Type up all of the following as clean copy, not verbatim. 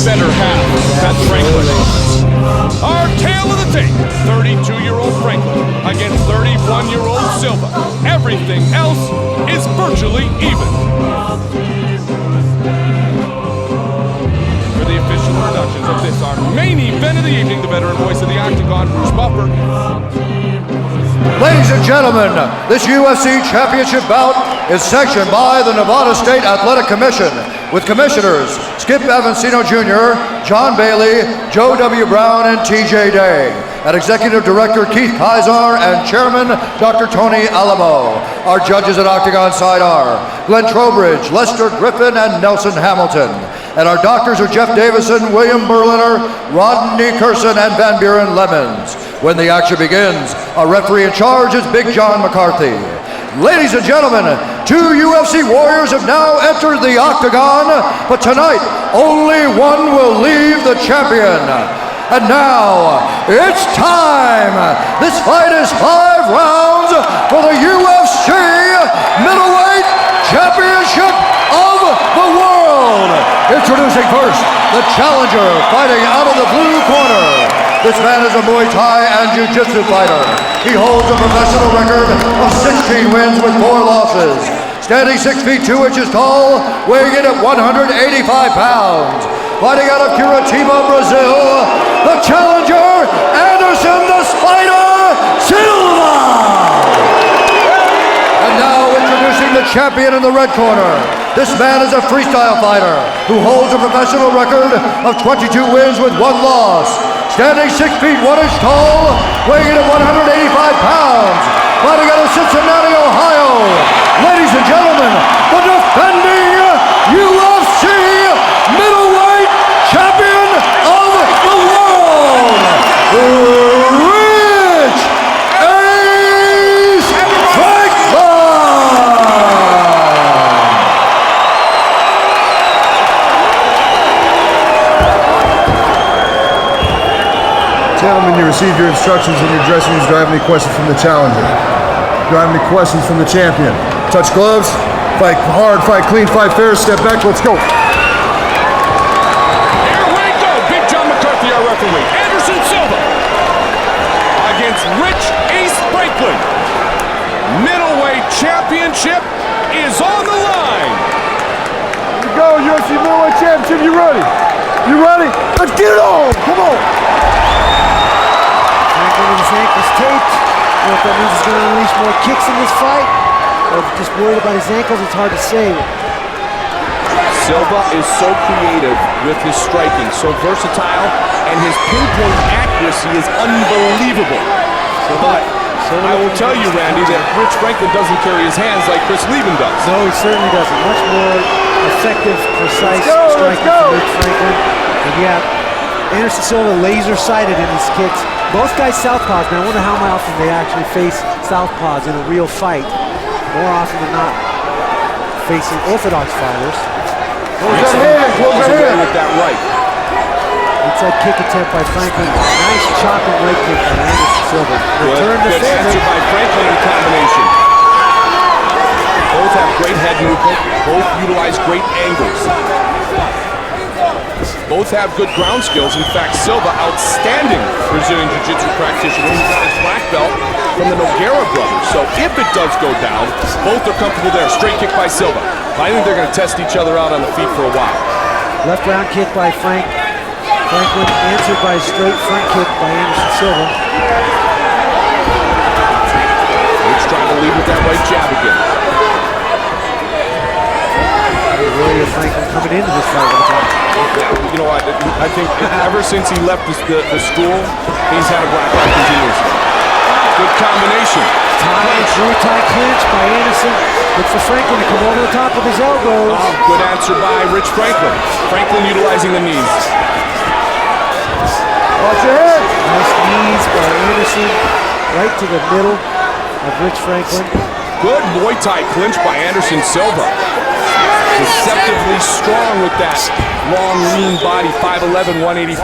better half, that's Franklin. Our tale of the tape, 32-year-old Franklin against 31-year-old Silva. Everything else is virtually even. For the official introductions of this, our main event of the evening, the veteran voice of the Octagon, Bruce Buffer. Ladies and gentlemen, this UFC Championship bout is sanctioned by the Nevada State Athletic Commission with Commissioners Skip Avancino Jr., John Bailey, Joe W. Brown, and TJ Day, and Executive Director Keith Kaiser and Chairman Dr. Tony Alamo. Our judges at Octagon side are Glenn Trowbridge, Lester Griffin, and Nelson Hamilton. And our doctors are Jeff Davison, William Berliner, Rodney Curson, and Van Buren Lemons. When the action begins, our referee in charge is Big John McCarthy. Ladies and gentlemen, two UFC warriors have now entered the Octagon, but tonight only one will leave the champion. And now, it's time! This fight is 5 rounds for the UFC Middleweight Championship of the World! Introducing first, the challenger fighting out of the blue corner. This man is a Muay Thai and Jiu-Jitsu fighter. He holds a professional record of 16 wins with 4 losses. Standing 6 feet 2 inches tall, weighing in at 185 pounds. Fighting out of Curitiba, Brazil, the challenger, Anderson the Spider Silva! And now introducing the champion in the red corner. This man is a freestyle fighter who holds a professional record of 22 wins with 1 loss. Standing 6 feet 1 inch tall, weighing in at 185 pounds. Fighting out of Cincinnati, Ohio. Ladies and gentlemen, the defending UFC Middleweight Champion of the World, Rich Ace Franklin! Gentlemen, you received your instructions in your dressing rooms. Do I have any questions from the challenger? Do I have any questions from the champion? Touch gloves, fight hard, fight clean, fight fair, step back, let's go. Here we go, Big John McCarthy, our referee. Anderson Silva against Rich Ace Franklin. Middleweight championship is on the line. Here we go, UFC Middleweight Championship, you ready? You ready? Let's get it on, come on. His ankle's taped. I don't know if that means he's going to unleash more kicks in this fight, or if he's just worried about his ankles. It's hard to say. Silva is so creative with his striking, so versatile, and his pinpoint accuracy is unbelievable. But I will tell you, Randy, that Rich Franklin doesn't carry his hands like Chris Lieben does. No, he certainly doesn't. Much more effective, precise striking from Rich Franklin. And yeah, Anderson Silva laser-sighted in his kicks. Both guys southpaws. Now I wonder how often they actually face southpaws in a real fight. More often than not, facing orthodox fighters. Close away with that right. Inside kick attempt by Franklin. Nice chopping leg kick by Anderson Silva. Good answer by Franklin in combination. Both have great head movement. Both utilize great angles. Both have good ground skills. In fact, Silva, outstanding Brazilian Jiu-Jitsu practitioner. He's got his black belt from the Nogueira brothers. So if it does go down, both are comfortable there. Straight kick by Silva. I think they're going to test each other out on the feet for a while. Left round kick by Franklin, answered by a straight front kick by Anderson Silva. Rich trying to lead with that right jab again. Warrior Franklin coming into this fight. You know what? I think ever since he left the school, he's had a black eye continuously. Good combination. Muay Thai clinch by Anderson. Look for Franklin to come over the top with his elbows. Oh, good answer by Rich Franklin. Franklin utilizing the knees. Watch your head. Nice knees by Anderson. Right to the middle of Rich Franklin. Good Muay Thai clinch by Anderson Silva. Deceptively strong with that long, lean body, 5'11", 185.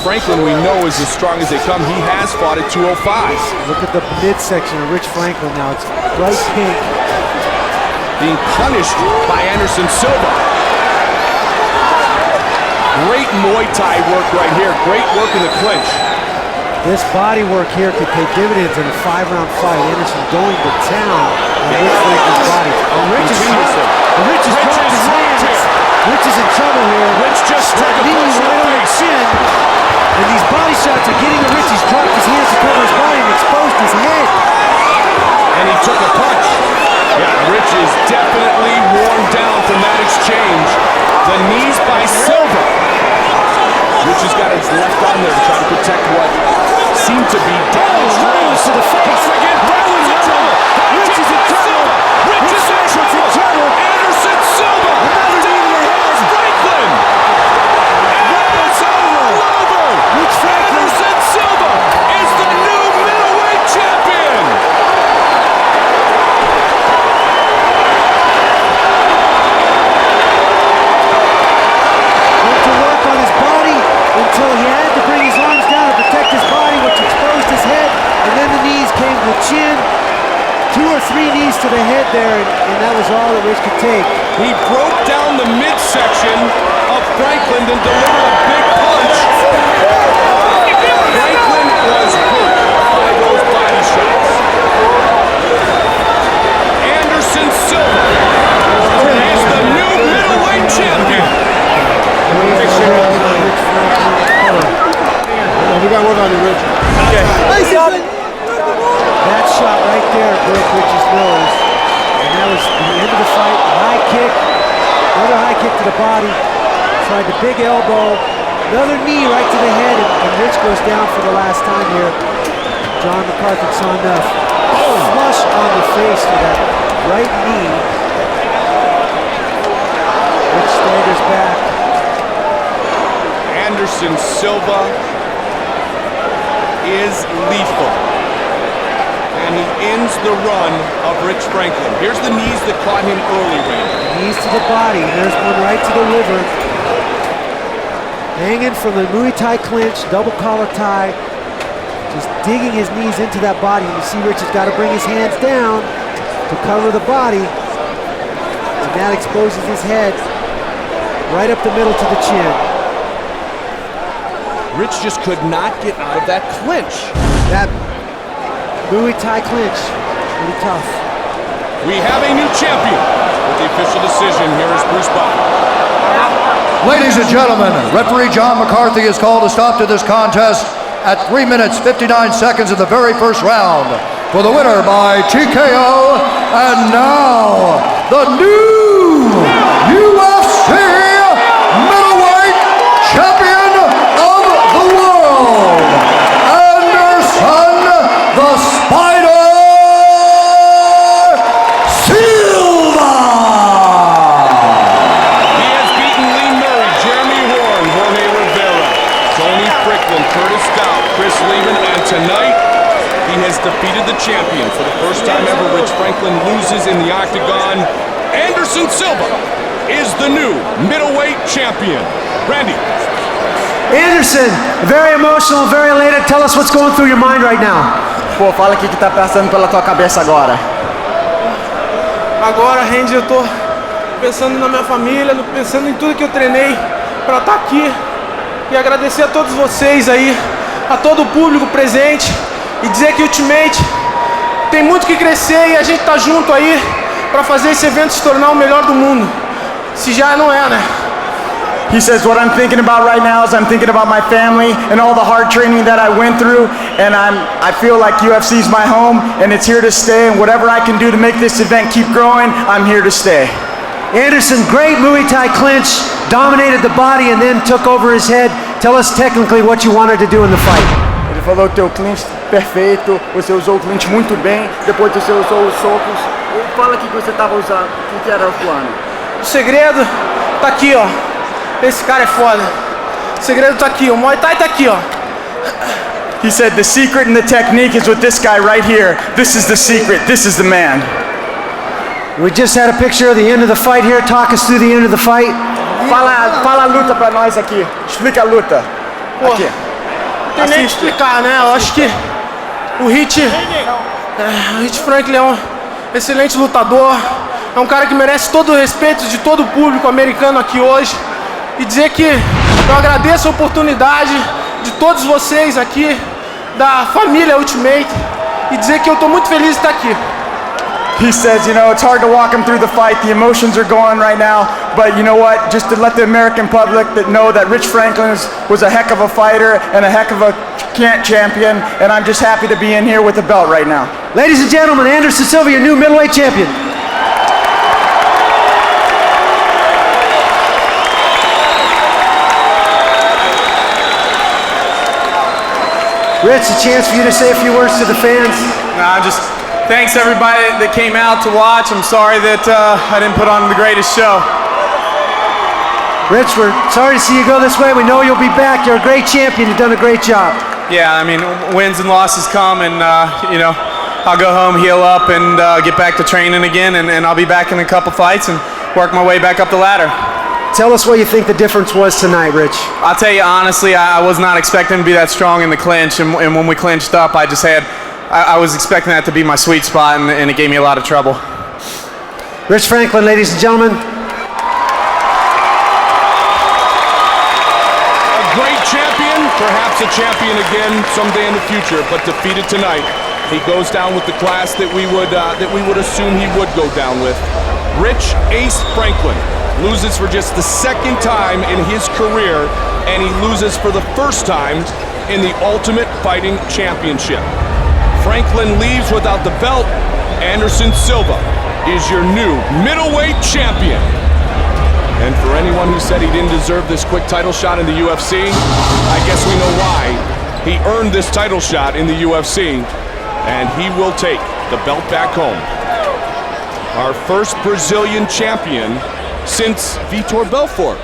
Franklin, we know, is as strong as they come. He has fought at 205. Look at the midsection of Rich Franklin now. It's bright pink. Being punished by Anderson Silva. great Muay Thai work right here. Great work in the clinch. This body work here could pay dividends in a 5-round fight. Anderson going to town on Rich Franklin's body. And Rich is dropped his hands. Rich is in trouble here. Rich just took a punch to the face. Chin. And these body shots are getting to Rich. He's dropped his hands to cover his body and exposed his head. And he took a punch. Yeah, Rich is definitely worn down from that exchange. The knees by Silva. Rich has got his left arm there to try to protect what seemed to be damaged. To the face. Again, Franklin's in trouble. Rich is in trouble. Rich is in trouble. Anderson Silva. Down Franklin. And it's all over. Rich Franklin. Anderson Silva is the new middleweight champion. Went to work on his body until he had to bring his arms down to protect his body, which exposed his head, and then the knees came to the chin. 2 or 3 knees to the head there, and that was all that Rich could take. He broke down the midsection of Franklin and delivered a big punch. Franklin was hurt by those body shots. Anderson Silva is the new middleweight champion. We got work on you, Rich. That shot right there broke Rich's nose, and that was the end of the fight. High kick, another high kick to the body, tried the big elbow, another knee right to the head, and Rich goes down for the last time here. John McCarthy saw enough. Flush on the face with that right knee. Rich staggers back. Anderson Silva is lethal. And he ends the run of Rich Franklin. Here's the knees that caught him early, Randy. Knees to the body. There's one right to the liver. Hanging from the Muay Thai clinch, double collar tie. Just digging his knees into that body. And you see Rich has got to bring his hands down to cover the body. And that exposes his head right up the middle to the chin. Rich just could not get out of that clinch. That Muay Thai clinch, pretty tough. We have a new champion. With the official decision, here is Bruce Buffer. Ladies and gentlemen, referee John McCarthy is called to stop to this contest at 3 minutes 59 seconds of the very first round. For the winner by TKO, and now the new UFC middleweight champion of the world, Anderson the Spider Silva. He has beaten Lee Murray, Jeremy Horn, Jorge Rivera, Tony Fricklin, Curtis Stout, Chris Lehman, and tonight he has defeated the champion. For the first time ever, Rich Franklin loses in the octagon. Anderson Silva is the new middleweight champion. Randy. Anderson, very emotional, very elated. Tell us what's going through your mind right now. Pô, fala o que tá passando pela tua cabeça agora. Agora, Randy, eu tô pensando na minha família, pensando em tudo que eu treinei para estar aqui e agradecer a todos vocês aí, a todo o público presente e dizer que Ultimate tem muito que crescer e a gente tá junto aí para fazer esse evento se tornar o melhor do mundo. Se já não é, né? He says, what I'm thinking about right now is I'm thinking about my family and all the hard training that I went through, and I feel like UFC is my home and it's here to stay, and whatever I can do to make this event keep growing, I'm here to stay. Anderson, great Muay Thai clinch, dominated the body and then took over his head. Tell us technically what you wanted to do in the fight. Ele falou que o teu clinch perfeito, você usou o clinch muito bem, depois você usou os socos. Fala o que você estava usando, o que era o plano. O segredo tá aqui, ó. Esse cara é foda. O segredo tá aqui, o Muay Thai tá aqui, ó. He said the secret and the technique is with this guy right here. This is the secret, this is the man. We just had a picture of the end of the fight here. Talk us through the end of the fight. Fala a luta pra nós aqui. Explica a luta. Pô, Aqui. não tem nem o que explicar, né? Eu acho que o Rich Franklin é um excelente lutador. É um cara que merece todo o respeito de todo o público americano aqui hoje. E dizer que Eu agradeço a oportunidade de todos vocês aqui, da família Ultimate, e dizer que eu estou muito feliz de estar aqui. He says, you know, it's hard to walk him through the fight. The emotions are going right now. But you know what? Just to let the American public know that Rich Franklin was a heck of a fighter and a heck of a champion. And I'm just happy to be in here with the belt right now. Ladies and gentlemen, Anderson Silva, your new middleweight champion. Rich, a chance for you to say a few words to the fans. Thanks everybody that came out to watch. I'm sorry that I didn't put on the greatest show. Rich, we're sorry to see you go this way. We know you'll be back. You're a great champion. You've done a great job. Yeah, I mean, wins and losses come, and you know, I'll go home, heal up, and get back to training again, and I'll be back in a couple fights and work my way back up the ladder. Tell us what you think the difference was tonight, Rich. I'll tell you honestly, I was not expecting to be that strong in the clinch, and when we clinched up, I was expecting that to be my sweet spot, and it gave me a lot of trouble. Rich Franklin, ladies and gentlemen. A great champion, perhaps a champion again someday in the future, but defeated tonight. He goes down with the class that we would assume he would go down with. Rich Ace Franklin loses for just the second time in his career, and he loses for the first time in the Ultimate Fighting Championship. Franklin leaves without the belt. Anderson Silva is your new middleweight champion. And for anyone who said he didn't deserve this quick title shot in the UFC, I guess we know why. He earned this title shot in the UFC, and he will take the belt back home. Our first Brazilian champion since Vitor Belfort.